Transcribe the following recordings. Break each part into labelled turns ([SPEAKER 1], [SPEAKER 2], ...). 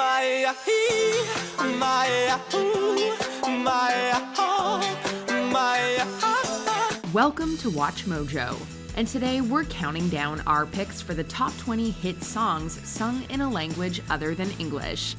[SPEAKER 1] my, my,
[SPEAKER 2] Welcome to Watch Mojo, and today we're counting down our picks for the top 20 hit songs sung in a language other than English.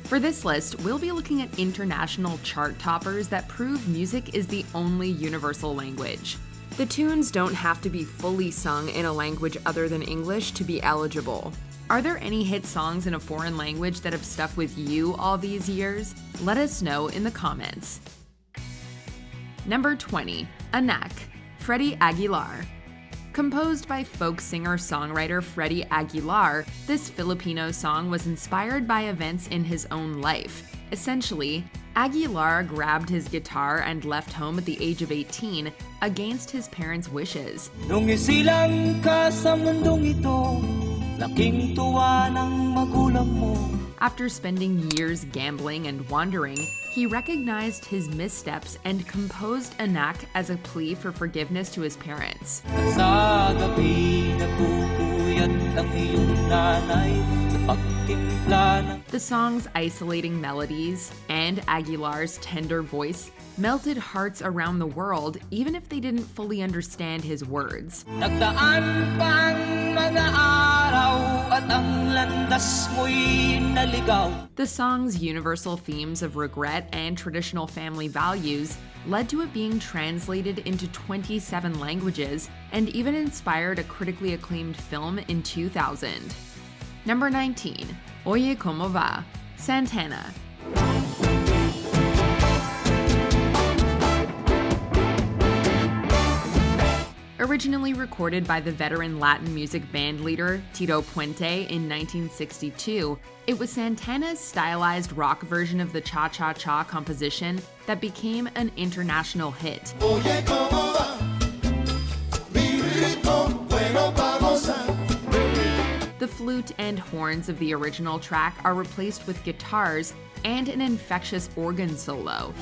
[SPEAKER 2] For this list, we'll be looking at international chart toppers that prove music is the only universal language. The tunes don't have to be fully sung in a language other than English to be eligible. Are there any hit songs in a foreign language that have stuck with you all these years? Let us know in the comments. Number 20, Anak, Freddie Aguilar. Composed by folk singer-songwriter Freddie Aguilar, this Filipino song was inspired by events in his own life. Essentially, Aguilar grabbed his guitar and left home at the age of 18 against his parents' wishes.
[SPEAKER 1] Nung isilang ka sa mundong ito, laking tuwa ng magulang mo.
[SPEAKER 2] After spending years gambling and wandering, he recognized his missteps and composed Anak as a plea for forgiveness to his parents.
[SPEAKER 1] Sa gabi nagpupuyat ang iyong nanay sa pagtimpla ng...
[SPEAKER 2] The song's isolating melodies and Aguilar's tender voice melted hearts around the world, even if they didn't fully understand his words.
[SPEAKER 1] Nagdaan pa ang mga araw at ang landas mo'y naligaw.
[SPEAKER 2] The song's universal themes of regret and traditional family values led to it being translated into 27 languages and even inspired a critically acclaimed film in 2000. Number 19, Oye Como Va, Santana. Originally recorded by the veteran Latin music band leader Tito Puente in 1962, it was Santana's stylized rock version of the Cha-Cha-Cha composition that became an international hit.
[SPEAKER 3] Oye, como va, mi ritmo, bueno, vamos a...
[SPEAKER 2] The flute and horns of the original track are replaced with guitars and an infectious organ solo.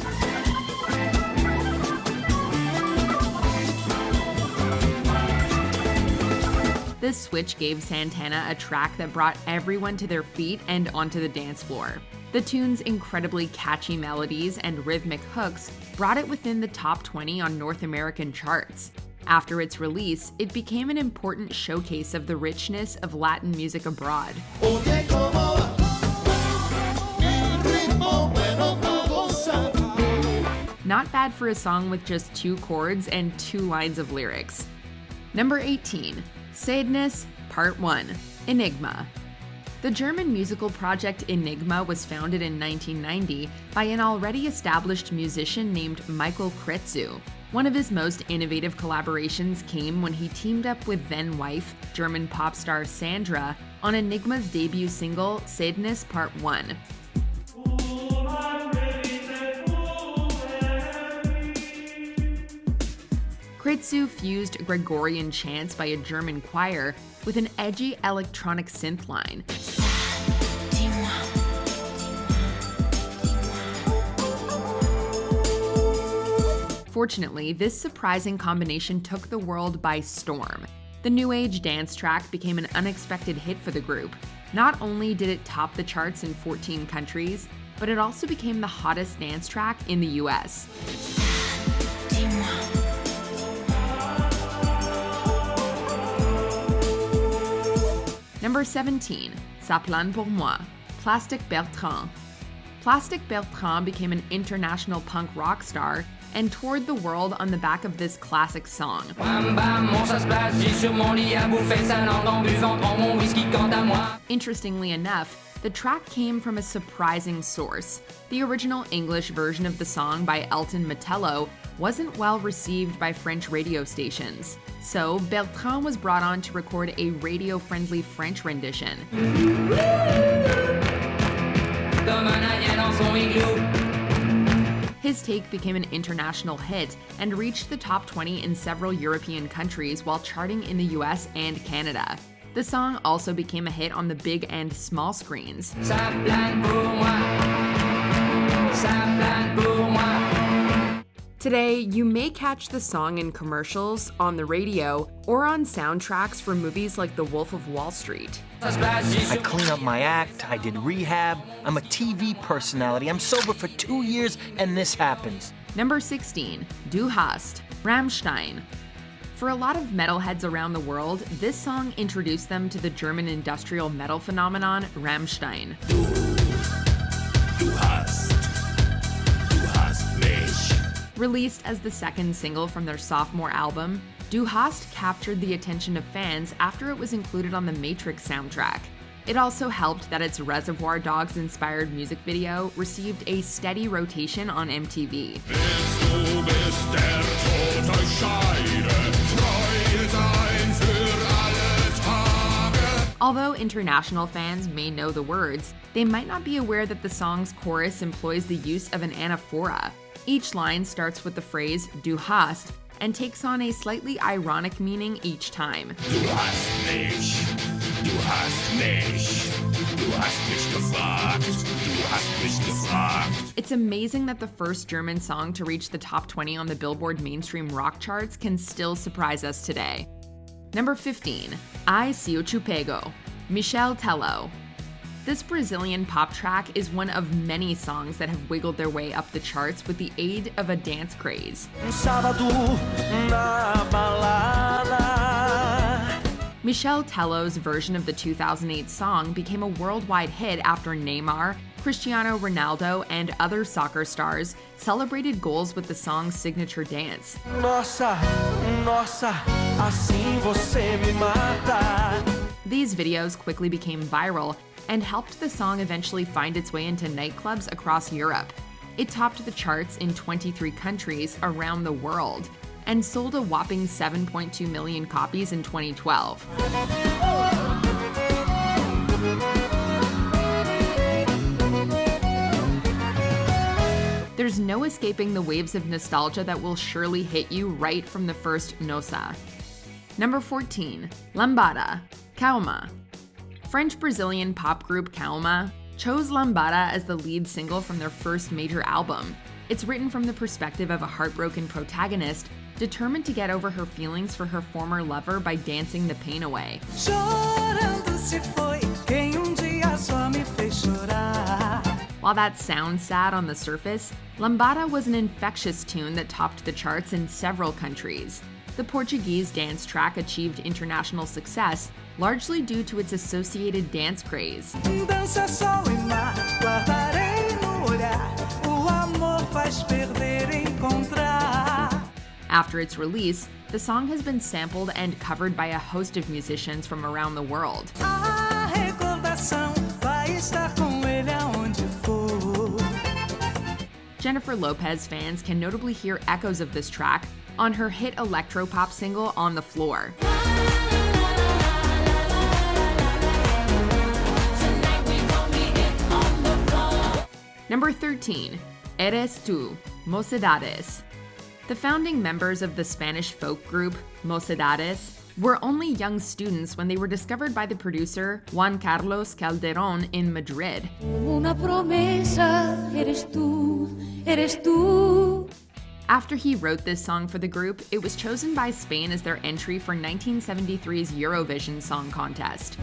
[SPEAKER 2] This switch gave Santana a track that brought everyone to their feet and onto the dance floor. The tune's incredibly catchy melodies and rhythmic hooks brought it within the top 20 on North American charts. After its release, it became an important showcase of the richness of Latin music abroad.
[SPEAKER 3] Oye, como va, mi ritmo, bueno, vamos a...
[SPEAKER 2] Not bad for a song with just 2 chords and 2 lines of lyrics. Number 18, Sadness, Part 1, Enigma. The German musical project Enigma was founded in 1990 by an already established musician named Michael Kretzu. One of his most innovative collaborations came when he teamed up with then-wife, German pop star Sandra, on Enigma's debut single, Sadness Part 1. Kretzu fused Gregorian chants by a German choir with an edgy electronic synth line. Fortunately, this surprising combination took the world by storm. The new age dance track became an unexpected hit for the group. Not only did it top the charts in 14 countries, but it also became the hottest dance track in the US. Number 17, Ça plane pour moi, Plastic Bertrand. Plastic Bertrand became an international punk rock star and toured the world on the back of this classic song. Interestingly enough, the track came from a surprising source. The original English version of the song by Elton Metello wasn't well received by French radio stations. So Bertrand was brought on to record a radio-friendly French rendition. His take became an international hit and reached the top 20 in several European countries while charting in the US and Canada. The song also became a hit on the big and small screens. Today, you may catch the song in commercials, on the radio, or on soundtracks for movies like The Wolf of Wall Street.
[SPEAKER 4] I clean up my act, I did rehab, I'm a TV personality, I'm sober for 2 years, and this happens.
[SPEAKER 2] Number 16, Du Hast, Rammstein. For a lot of metalheads around the world, this song introduced them to the German industrial metal phenomenon, Rammstein.
[SPEAKER 3] Du hast mich.
[SPEAKER 2] Released as the second single from their sophomore album, Du Hast captured the attention of fans after it was included on the Matrix soundtrack. It also helped that its Reservoir Dogs-inspired music video received a steady rotation on MTV.
[SPEAKER 3] Du bist der tote Scheide, treu sein für alle Tage.
[SPEAKER 2] Although international fans may know the words, they might not be aware that the song's chorus employs the use of an anaphora. Each line starts with the phrase Du hast and takes on a slightly ironic meaning each time.
[SPEAKER 3] Du hast mich, du hast mich, du hast mich gefragt, du hast mich gefragt.
[SPEAKER 2] It's amazing that the first German song to reach the top 20 on the Billboard mainstream rock charts can still surprise us today. Number 15, I Se Eu Te Pego, Michel Tello. This Brazilian pop track is one of many songs that have wiggled their way up the charts with the aid of a dance craze.
[SPEAKER 4] Sábado na balada.
[SPEAKER 2] Michel Tello's version of the 2008 song became a worldwide hit after Neymar, Cristiano Ronaldo, and other soccer stars celebrated goals with the song's signature dance.
[SPEAKER 4] Nossa, nossa, assim você me mata.
[SPEAKER 2] These videos quickly became viral and helped the song eventually find its way into nightclubs across Europe. It topped the charts in 23 countries around the world and sold a whopping 7.2 million copies in 2012. There's no escaping the waves of nostalgia that will surely hit you right from the first Nossa. Number 14, Lambada, Calma. French-Brazilian pop group Calma chose Lambada as the lead single from their first major album. It's written from the perspective of a heartbroken protagonist determined to get over her feelings for her former lover by dancing the pain away. While that sounds sad on the surface, Lambada was an infectious tune that topped the charts in several countries. The Portuguese dance track achieved international success, largely due to its associated dance craze. After its release, the song has been sampled and covered by a host of musicians from around the world. Jennifer Lopez fans can notably hear echoes of this track on her hit electropop single On the Floor. Number 13, Eres Tú, Mocedades. The founding members of the Spanish folk group Mocedades were only young students when they were discovered by the producer Juan Carlos Calderón in Madrid.
[SPEAKER 5] Una promesa, eres tú, eres tú.
[SPEAKER 2] After he wrote this song for the group, it was chosen by Spain as their entry for 1973's Eurovision Song Contest.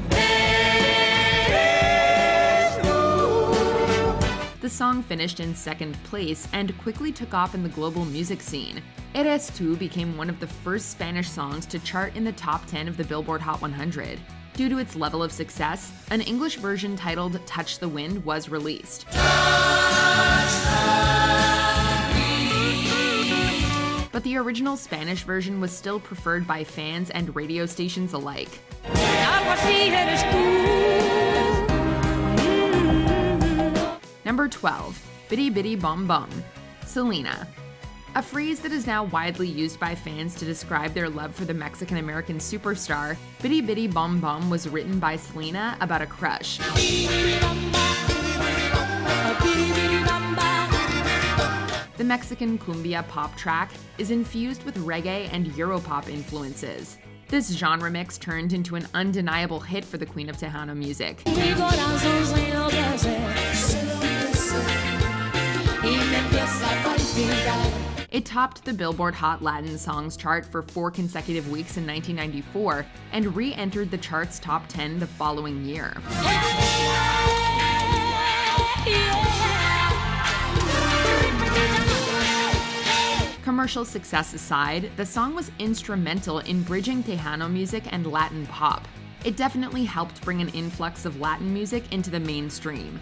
[SPEAKER 2] The song finished in second place and quickly took off in the global music scene. Eres Tú became one of the first Spanish songs to chart in the top 10 of the Billboard Hot 100. Due to its level of success, an English version titled Touch the Wind was released. But the original Spanish version was still preferred by fans and radio stations alike. Number 12, Bidi Bidi Bom Bom, Selena. A phrase that is now widely used by fans to describe their love for the Mexican-American superstar, Bidi Bidi Bom Bom was written by Selena about a crush. The Mexican cumbia pop track is infused with reggae and Europop influences. This genre mix turned into an undeniable hit for the Queen of Tejano music. It topped the Billboard Hot Latin Songs chart for 4 consecutive weeks in 1994 and re-entered the chart's top 10 the following year. Commercial success aside, the song was instrumental in bridging Tejano music and Latin pop. It definitely helped bring an influx of Latin music into the mainstream.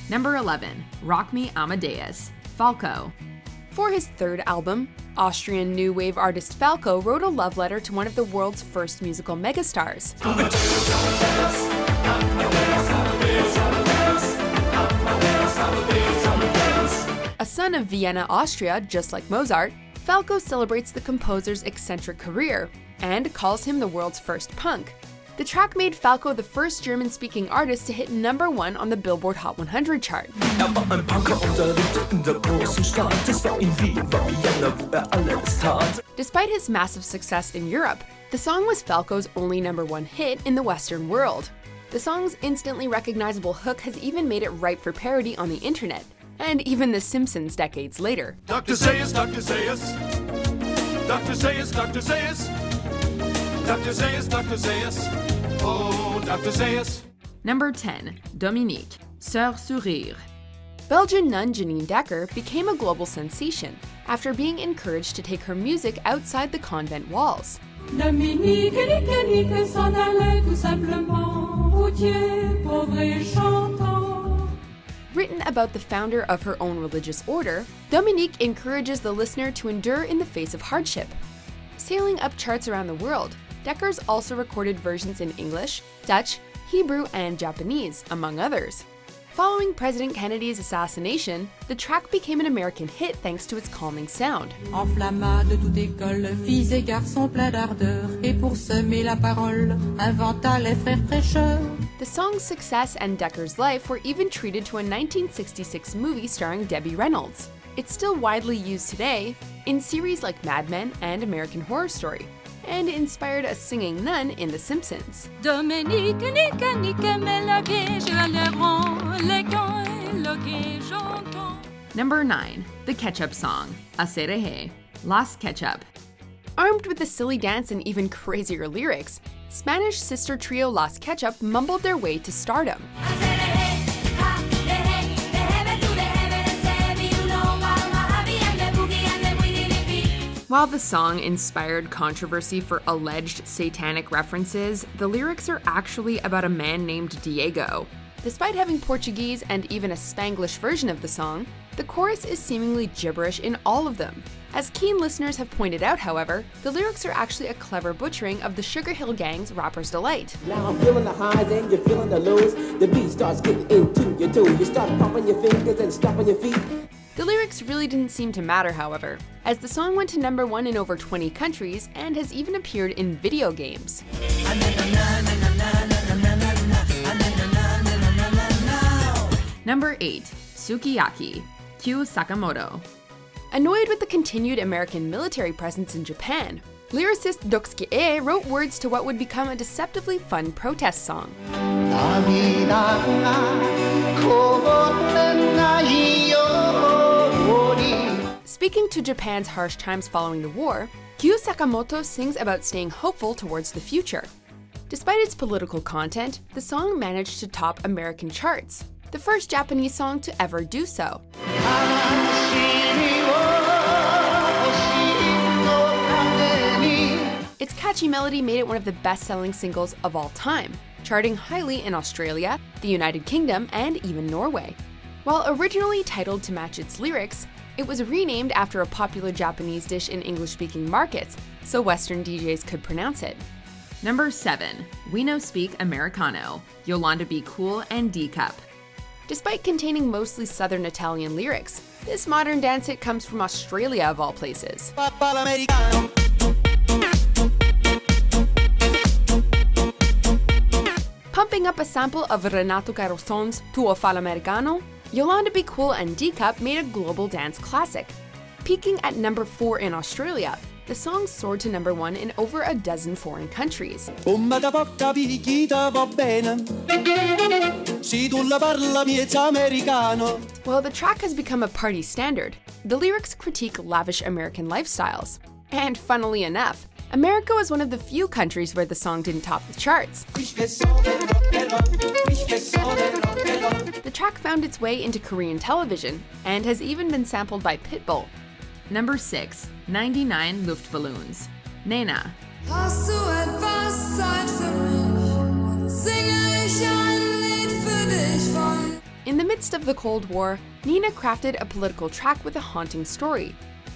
[SPEAKER 2] Number 11, Rock Me Amadeus, Falco.
[SPEAKER 6] For his third album, Austrian new wave artist Falco wrote a love letter to one of the world's first musical megastars. A son of Vienna, Austria, just like Mozart, Falco celebrates the composer's eccentric career and calls him the world's first punk. The track made Falco the first German-speaking artist to hit number 1 on the Billboard Hot 100 chart. Despite his massive success in Europe, the song was Falco's only number 1 hit in the Western world. The song's instantly recognizable hook has even made it ripe for parody on the internet, and even The Simpsons decades later.
[SPEAKER 3] Dr. Zayas, Dr. Zayas. Dr. Zayas, Dr. Zayas. Dr. Zayas, Dr. Zayas. Oh, Dr. Zayas.
[SPEAKER 2] Number 10, Dominique, Sœur Sourire.
[SPEAKER 6] Belgian nun Janine Decker became a global sensation after being encouraged to take her music outside the convent walls.
[SPEAKER 5] Dominique, Nique s'en allait tout simplement, routier, pauvre et chantant.
[SPEAKER 6] Written about the founder of her own religious order, Dominique encourages the listener to endure in the face of hardship. Sailing up charts around the world, Decker's also recorded versions in English, Dutch, Hebrew, and Japanese, among others. Following President Kennedy's assassination, the track became an American hit thanks to its calming sound.
[SPEAKER 5] Enflamma de toute école, filles et garçons pleins d'ardeur, et pour semer la parole, inventa les frères prêcheurs.
[SPEAKER 6] The song's success and Decker's life were even treated to a 1966 movie starring Debbie Reynolds. It's still widely used today in series like Mad Men and American Horror Story, and inspired a singing nun in The Simpsons.
[SPEAKER 5] Dominique, Nique me la vie, je le rends, les gants, le que j'entends.
[SPEAKER 2] Number 9, The Ketchup Song, Acereje, Las Ketchup.
[SPEAKER 6] Armed with a silly dance and even crazier lyrics, Spanish sister trio Las Ketchup mumbled their way to stardom. While the song inspired controversy for alleged satanic references, the lyrics are actually about a man named Diego. Despite having Portuguese and even a Spanglish version of the song, the chorus is seemingly gibberish in all of them. As keen listeners have pointed out, however, the lyrics are actually a clever butchering of the Sugar Hill Gang's Rapper's Delight.
[SPEAKER 7] Now I'm feeling the highs and you're feeling the lows. The beat starts getting into your toe. You start pumping your fingers and stomping your feet.
[SPEAKER 6] The lyrics really didn't seem to matter, however, as the song went to number 1 in over 20 countries and has even appeared in video games.
[SPEAKER 2] Number 8, Sukiyaki, Kyu Sakamoto.
[SPEAKER 6] Annoyed with the continued American military presence in Japan, lyricist Doksuke wrote words to what would become a deceptively fun protest song. Speaking to Japan's harsh times following the war, Kyu Sakamoto sings about staying hopeful towards the future. Despite its political content, the song managed to top American charts, the first Japanese song to ever do so. Its catchy melody made it one of the best-selling singles of all time, charting highly in Australia, the United Kingdom, and even Norway. While originally titled to match its lyrics, it was renamed after a popular Japanese dish in English-speaking markets, so Western DJs could pronounce it.
[SPEAKER 2] Number 7, We No Speak Americano, Yolanda Be Cool and D-Cup.
[SPEAKER 6] Despite containing mostly Southern Italian lyrics, this modern dance hit comes from Australia of all places. Pumping up a sample of Renato Carossone's Tuo Fa l'Americano, Yolanda Be Cool and D-Cup made a global dance classic. Peaking at number 4 in Australia, the song soared to number 1 in over a dozen foreign countries. Its
[SPEAKER 8] Si tu la parla miezza americano.
[SPEAKER 6] Well, the track has become a party standard. The lyrics critique lavish American lifestyles. And funnily enough, America was one of the few countries where the song didn't top the charts. The track found its way into Korean television and has even been sampled by Pitbull.
[SPEAKER 2] Number 6, 99 Luftballons. Nena.
[SPEAKER 9] Hast du etwas Zeit für mich? Singe ich ein Lied für dich von.
[SPEAKER 6] In the midst of the Cold War, Nina crafted a political track with a haunting story.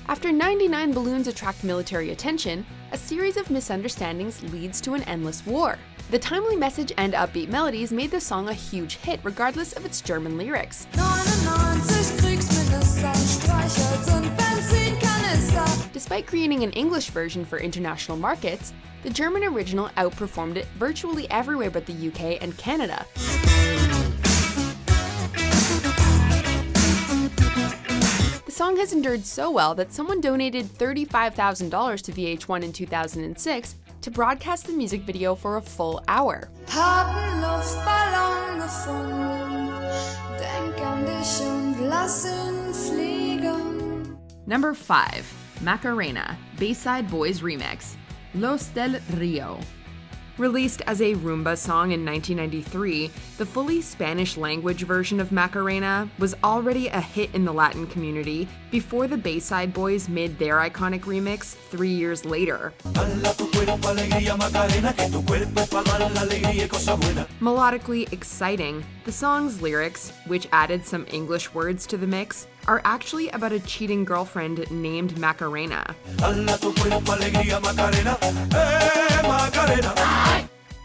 [SPEAKER 6] After 99 balloons attract military attention, a series of misunderstandings leads to an endless war. The timely message and upbeat melodies made the song a huge hit regardless of its German lyrics.
[SPEAKER 9] 99 Kriegsminister, Streichholz und Benzinkanister.
[SPEAKER 6] Despite creating an English version for international markets, the German original outperformed it virtually everywhere but the UK and Canada. The song has endured so well that someone donated $35,000 to VH1 in 2006 to broadcast the music video for a full hour.
[SPEAKER 9] Haben Luftballon gefunden. Denk an dich und lass ihn fliegen.
[SPEAKER 2] Number 5, Macarena, Bayside Boys remix. Los del Rio. Released as a rumba song in 1993, the fully Spanish-language version of Macarena was already a hit in the Latin community before the Bayside Boys made their iconic remix 3 years later. Melodically exciting, the song's lyrics, which added some English words to the mix, are actually about a cheating girlfriend named Macarena.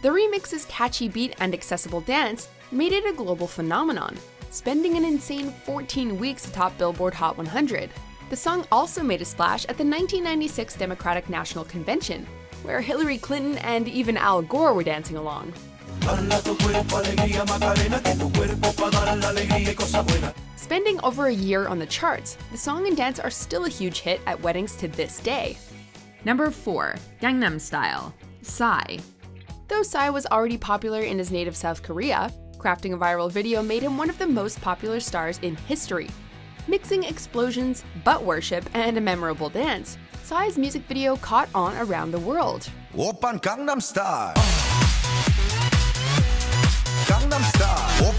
[SPEAKER 6] The remix's catchy beat and accessible dance made it a global phenomenon, spending an insane 14 weeks atop Billboard Hot 100. The song also made a splash at the 1996 Democratic National Convention, where Hillary Clinton and even Al Gore were dancing along. Spending over a year on the charts, the song and dance are still a huge hit at weddings to this day.
[SPEAKER 2] Number 4, Gangnam Style, Psy.
[SPEAKER 6] Though Psy was already popular in his native South Korea, crafting a viral video made him one of the most popular stars in history. Mixing explosions, butt worship, and a memorable dance, Psy's music video caught on around the world.
[SPEAKER 10] Oppan Gangnam Style. Gangnam Style.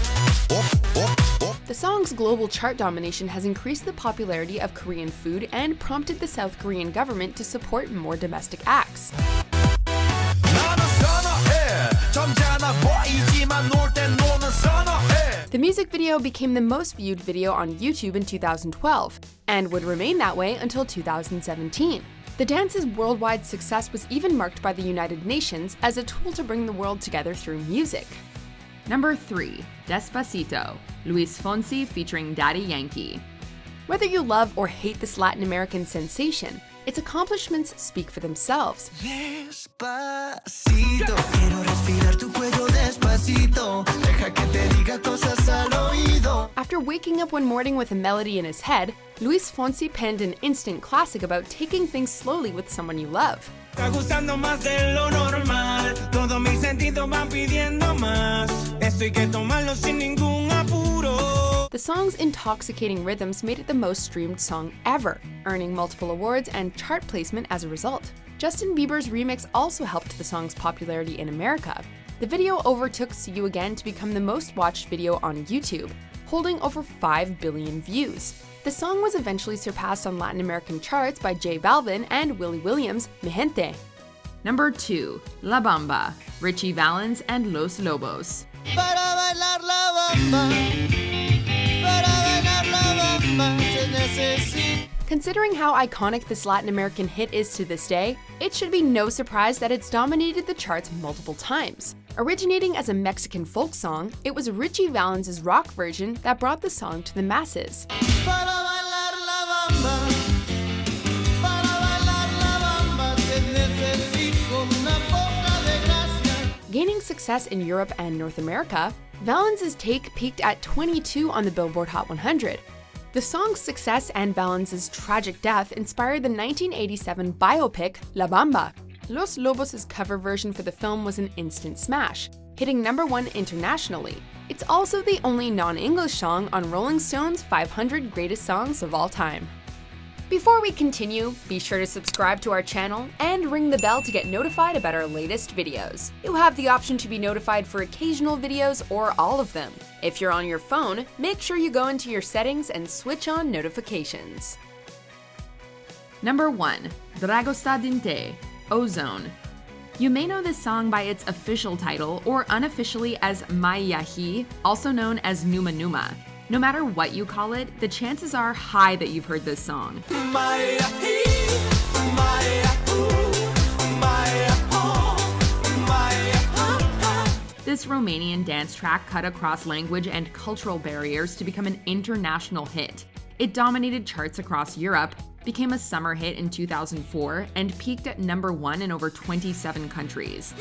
[SPEAKER 10] Op, op, op.
[SPEAKER 6] The song's global chart domination has increased the popularity of Korean food and prompted the South Korean government to support more domestic acts. The music video became the most viewed video on YouTube in 2012, and would remain that way until 2017. The dance's worldwide success was even marked by the United Nations as a tool to bring the world together through music.
[SPEAKER 2] Number 3, Despacito, Luis Fonsi featuring Daddy Yankee.
[SPEAKER 6] Whether you love or hate this Latin American sensation, its accomplishments speak for themselves.
[SPEAKER 10] Despacito, quiero respirar tu cuello despacito, deja que te diga cosas al oído.
[SPEAKER 6] After waking up one morning with a melody in his head, Luis Fonsi penned an instant classic about taking things slowly with someone you love.
[SPEAKER 11] Está gustando más de lo normal, todos mis sentidos van pidiendo más, esto hay que tomarlo sin ningún apuro.
[SPEAKER 6] The song's intoxicating rhythms made it the most streamed song ever, earning multiple awards and chart placement as a result. Justin Bieber's remix also helped the song's popularity in America. The video overtook See You Again to become the most watched video on YouTube, holding over 5 billion views. The song was eventually surpassed on Latin American charts by J Balvin and Willie Williams' Mi Gente.
[SPEAKER 2] Number 2, La Bamba, Richie Valens and Los Lobos.
[SPEAKER 12] Para bailar la bamba, para bailar la bamba se necesita.
[SPEAKER 6] Considering how iconic this Latin American hit is to this day, it should be no surprise that it's dominated the charts multiple times. Originating as a Mexican folk song, it was Richie Valens' rock version that brought the song to the masses.
[SPEAKER 12] Para bailar la bamba, para bailar la bamba se necesita una poca de gracia.
[SPEAKER 6] Gaining success in Europe and North America, Valens' take peaked at 22 on the Billboard Hot 100. The song's success and Valens' tragic death inspired the 1987 biopic La Bamba. Los Lobos' cover version for the film was an instant smash, hitting number 1 internationally. It's also the only non-English song on Rolling Stone's 500 Greatest Songs of All Time. Before we continue, be sure to subscribe to our channel and ring the bell to get notified about our latest videos. You'll have the option to be notified for occasional videos or all of them. If you're on your phone, make sure you go into your settings and switch on notifications.
[SPEAKER 2] Number 1. Dragosta din te, Ozone. You may know this song by its official title or unofficially as Mai Yahi, also known as Numa Numa. No matter what you call it, the chances are high that you've heard this song. This Romanian dance track cut across language and cultural barriers to become an international hit. It dominated charts across Europe, became a summer hit in 2004, and peaked at number 1 in over 27 countries.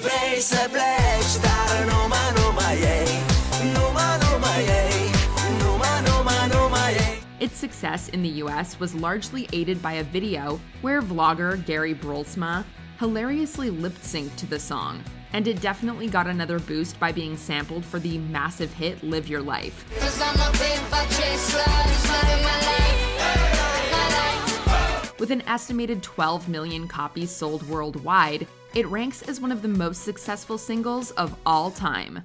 [SPEAKER 2] Its success in the US was largely aided by a video where vlogger Gary Brolsma hilariously lip-synced to the song, and it definitely got another boost by being sampled for the massive hit Live Your Life. With an estimated 12 million copies sold worldwide, it ranks as one of the most successful singles of all time.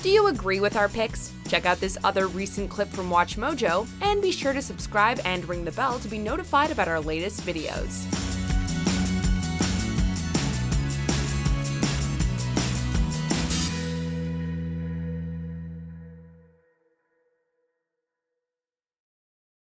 [SPEAKER 6] Do you agree with our picks? Check out this other recent clip from WatchMojo, and be sure to subscribe and ring the bell to be notified about our latest videos.